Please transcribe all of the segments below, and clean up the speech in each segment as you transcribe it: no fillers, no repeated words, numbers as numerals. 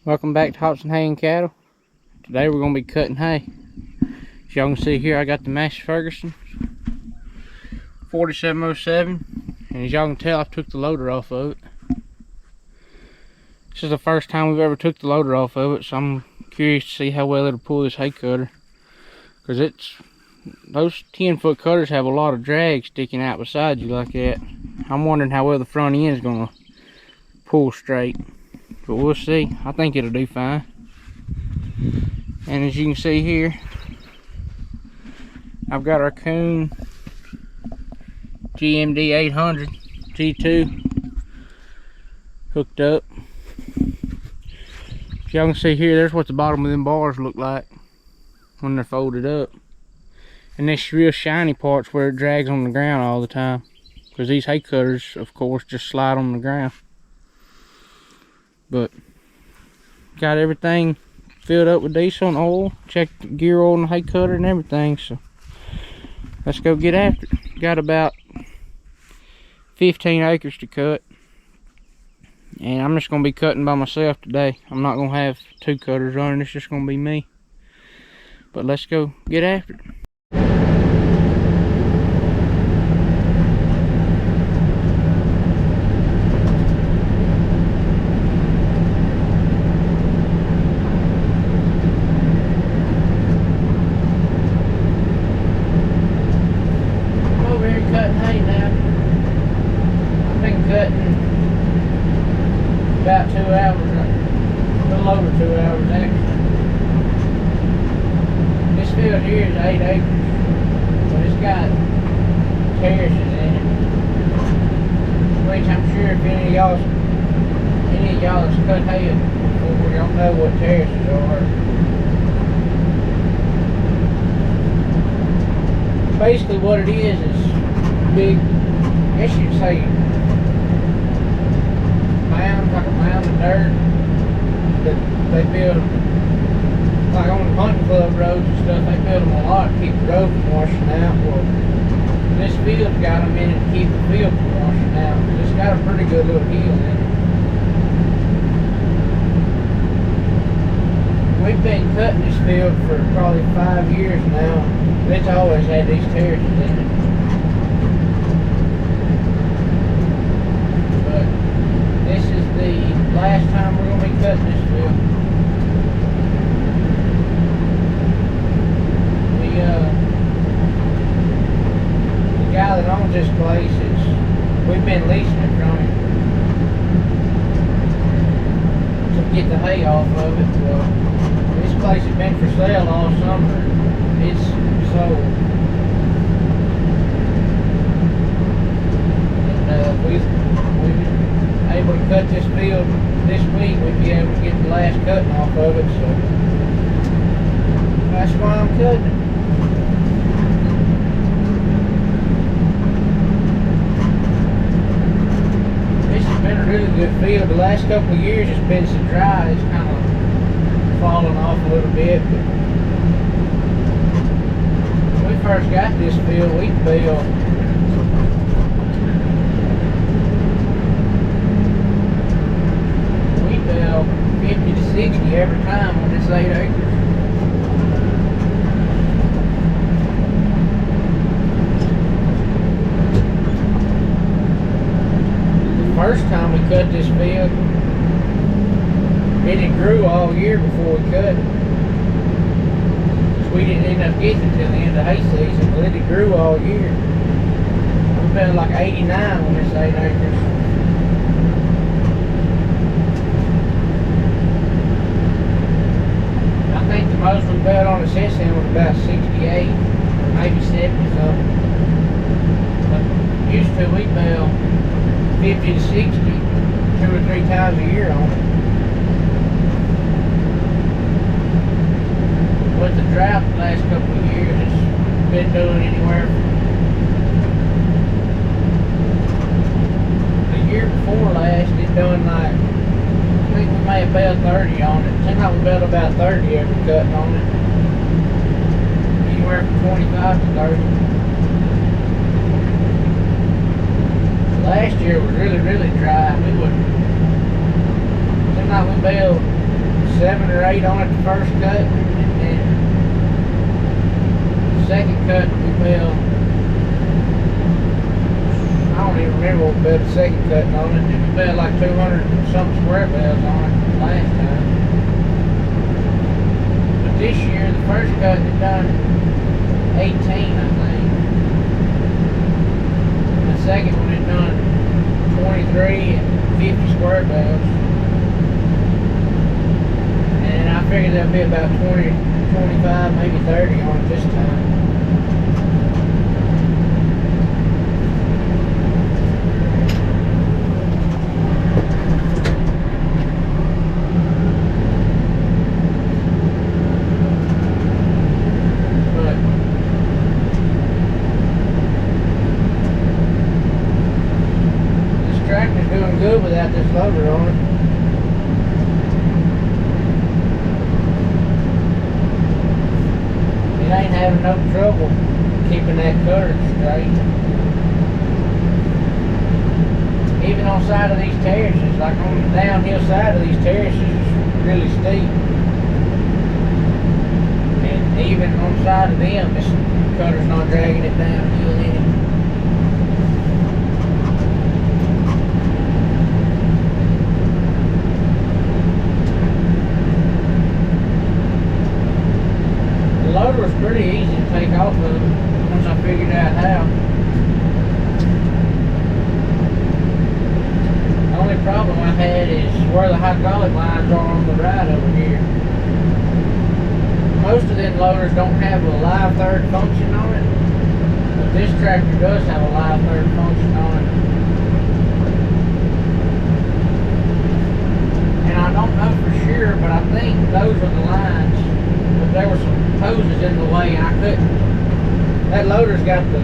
Welcome back to Hops and Hay and Cattle. Today we're going to be cutting hay. As y'all can see here, I got the Massey Ferguson 4707, and as y'all can tell, I took the loader off of it. This is the first time we've ever took the loader off of it, so I'm curious to see how well it'll pull this hay cutter, because those 10-foot cutters have a lot of drag sticking out beside you like that. I'm wondering how well the front end is going to pull straight, but we'll see. I think it'll do fine. And as you can see here, I've got our Kuhn GMD800G2 hooked up. Y'all can see here, there's what the bottom of them bars look like when they're folded up. And this real shiny part's where it drags on the ground all the time, because these hay cutters, of course, just slide on the ground. But got everything filled up with diesel and oil, checked the gear oil and the hay cutter and everything, so let's go get after it. Got about 15 acres to cut, and I'm just going to be cutting by myself today. I'm not going to have two cutters running, it's just going to be me. But let's go get after it. About 2 hours, a little over 2 hours extra. This field here is 8 acres, but it's got terraces in it, which I'm sure if any of y'all that's cut hay before, y'all know what terraces are. Basically what it is big, I guess you'd say, like a mound of dirt that they build, like on the hunting club roads and stuff. They build them a lot to keep the road from washing out. Well, this field's got them in it to keep the field from washing out. It's got a pretty good little hill in it. We've been cutting this field for probably 5 years now. It's always had these terraces in it. This is the last time we're going to be cutting this field. The guy that owns this place, we've been leasing it from him to get the hay off of it. Well, this place has been for sale all summer. It's sold. And we've able to cut this field this week. We'd be able to get the last cutting off of it, so that's why I'm cutting it. This has been a really good field. The last couple of years it's been so dry, it's kind of fallen off a little bit, but when we first got this field, we built 50 to 60 every time on this 8 acres. The first time we cut this field, it grew all year before we cut it. We didn't end up getting it till the end of hay season, but it grew all year. We've been like 89 on this 8 acres. I think the most we baled on the system was about 68, maybe 70 something. But used to we bale 50 to 60 2 or 3 times a year on it. With the drought the last couple of years, it's been doing anywhere from the year before last, it's done like, I think we may have baled 30 on it. Seems like we baled about 30 every cut on it. Anywhere from 25 to 30. Last year was really, really dry. Seemed like we baled 7 or 8 on it the first cut, and then the second cut we built, I don't even remember what we built the second cut on it. We built like 200 and something square bales on it last time. But this year, the first cut it done 18, I think. The second one it done 23 and 50 square bales. And I figured there'll be about 20, 25, maybe 30 on it this time. Good without this loader on it. It ain't having no trouble keeping that cutter straight. Even on side of these terraces, like on the downhill side of these terraces, it's really steep. And even on the side of them, this cutter's not dragging it downhill any. The loader was pretty easy to take off of once I figured out how. The only problem I had is where the hydraulic lines are on the right over here. Most of them loaders don't have a live third function on it, but this tractor does have a live third function on it. And I don't know for sure, but I think those are the lines. But there were some hoses in the way, and I couldn't. That loader's got the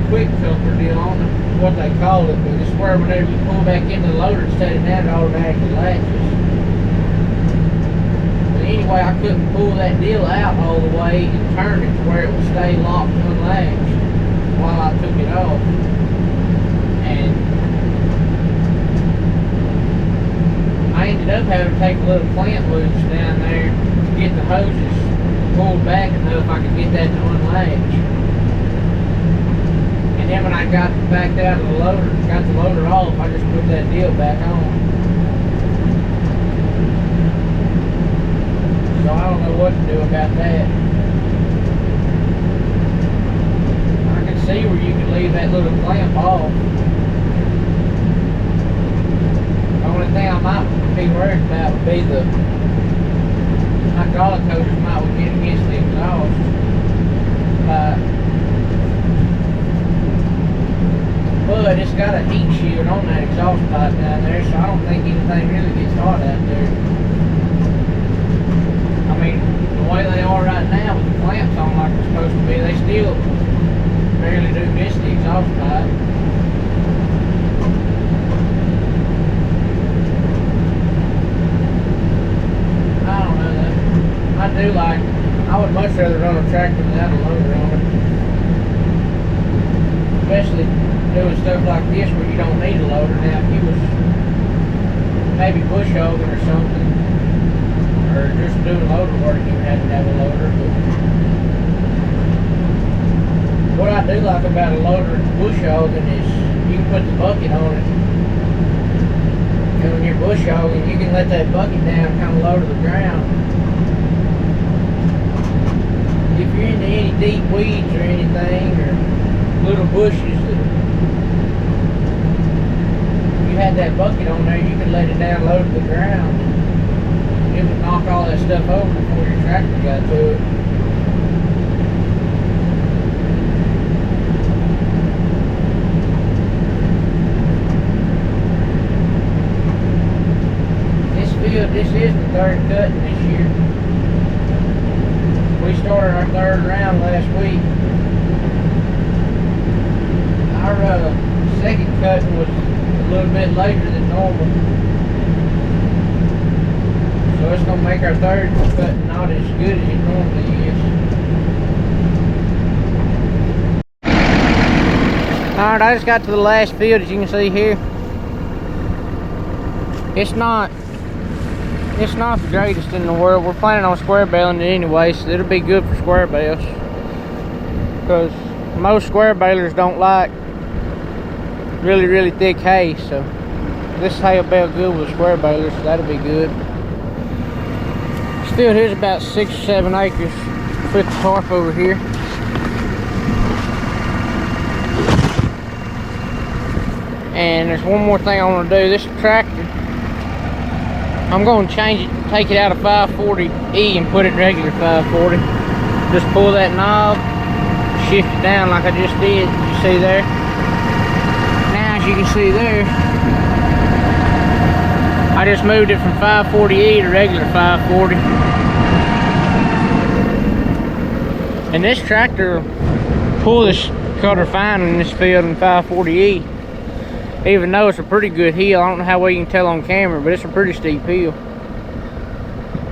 quick filter deal on it, what they call it, but it's where whenever you pull back into the loader and set it down, it automatically latches. But anyway, I couldn't pull that deal out all the way and turn it to where it would stay locked and unlatched while I took it off. And I ended up having to take a little clamp loose down there to get the hoses pulled back enough I could get that to unlatch. And then when I got backed out of the loader, got the loader off, I just put that deal back on. So I don't know what to do about that. I can see where you can leave that little clamp off. The only thing I might be worried about would be the hydraulic hoses might get against the exhaust. But it's got a heat shield on that exhaust pipe down there, so I don't think anything really gets hot out there. I mean, the way they are right now with the clamps on like they're supposed to be, they still barely do miss the exhaust pipe. I don't know though. I would much rather run a tractor without a loader on it. Especially doing stuff like this where you don't need a loader. Now if you was maybe bush hogging or something, or just doing loader work, you would have to have a loader. But what I do like about a loader and bush hogging is you can put the bucket on it. And when you're bush hogging, you can let that bucket down kind of low to the ground. If you're into any deep weeds or anything, or little bushes that if you had that bucket on there, you could let it down low to the ground. It would knock all that stuff over before your tractor got to it. This is the third cut this year. We started our third round last week. Our second cutting was a little bit later than normal. So it's going to make our third cutting not as good as it normally is. Alright, I just got to the last field, as you can see here. It's not It's not the greatest in the world. We're planning on square baling it anyway, so it'll be good for square bales. Because most square balers don't like really thick hay, so this hay will bale good with square balers, so that'll be good. Still, here's about 6 or 7 acres. Put the tarp over here. And there's one more thing I want to do. This tractor, I'm going to change it, take it out of 540E and put it in regular 540. Just pull that knob, shift it down like I just did. You see there? Now, as you can see there, I just moved it from 540E to regular 540. And this tractor pull this cutter fine in this field in 540E. Even though it's a pretty good hill. I don't know how well you can tell on camera, but it's a pretty steep hill.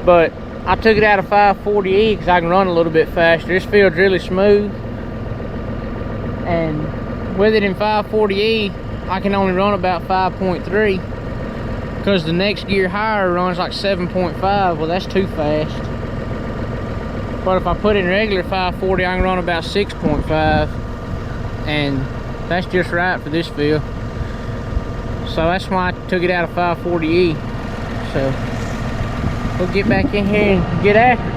But I took it out of 540E because I can run a little bit faster. This field's really smooth. And with it in 540E, I can only run about 5.3. Because the next gear higher runs like 7.5. Well, that's too fast. But if I put it in regular 540, I can run about 6.5. And that's just right for this field. So that's why I took it out of 540E. So we'll get back in here and get after it.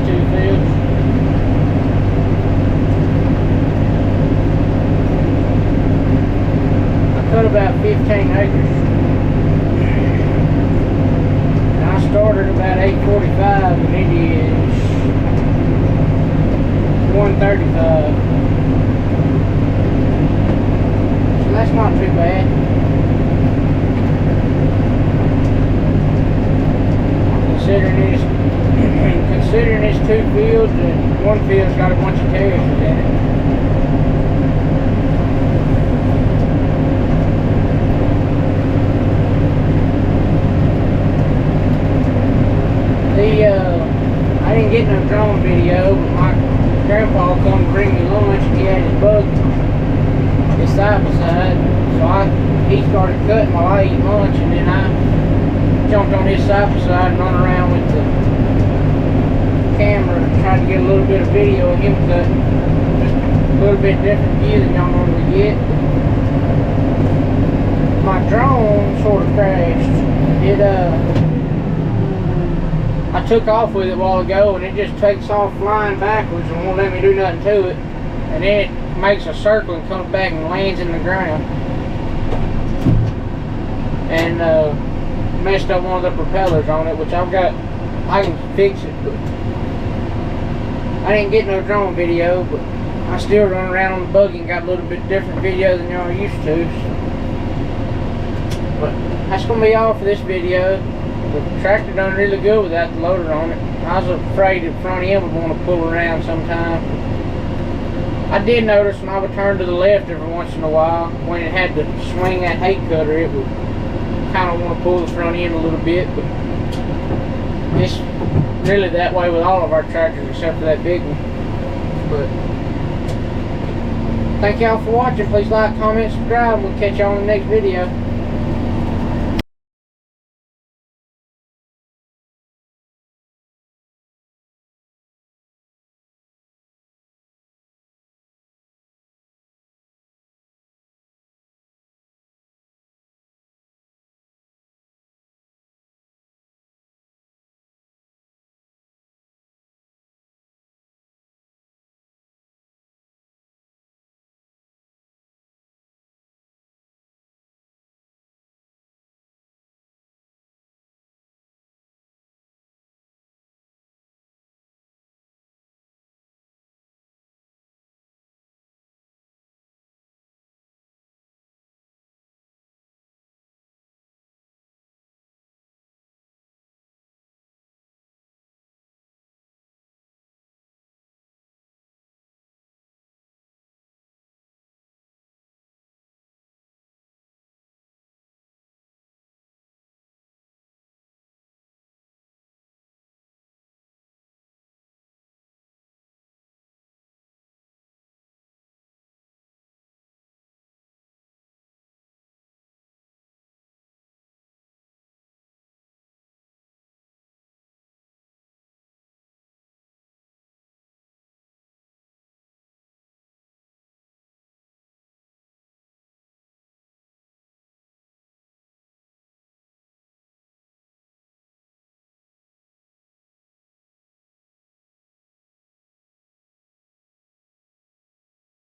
two fields. I cut about 15 acres. And I started about 8:45 and it is 1:35. So that's not too bad. Considering it's two fields and one field's got a bunch of terraces in it. I didn't get no drone video, but my grandpa come bring me lunch and he had his buggy, his side by side. So he started cutting while I eat lunch, and then I jumped on his side by side and run around with the camera trying to get a little bit of video of him cutting. Just a little bit different view than y'all normally get. My drone sort of crashed. I took off with it a while ago and it just takes off flying backwards and won't let me do nothing to it. And then it makes a circle and comes back and lands in the ground. And messed up one of the propellers on it, which I can fix it, but I didn't get no drone video, but I still run around on the buggy and got a little bit different video than y'all used to. So. But that's gonna be all for this video. The tractor done really good without the loader on it. I was afraid the front end would want to pull around sometime. I did notice when I would turn to the left every once in a while, when it had to swing that hay cutter, it would kind of want to pull the front end a little bit, but it's really that way with all of our tractors except for that big one. But thank y'all for watching. Please like, comment, subscribe. We'll catch y'all in the next video.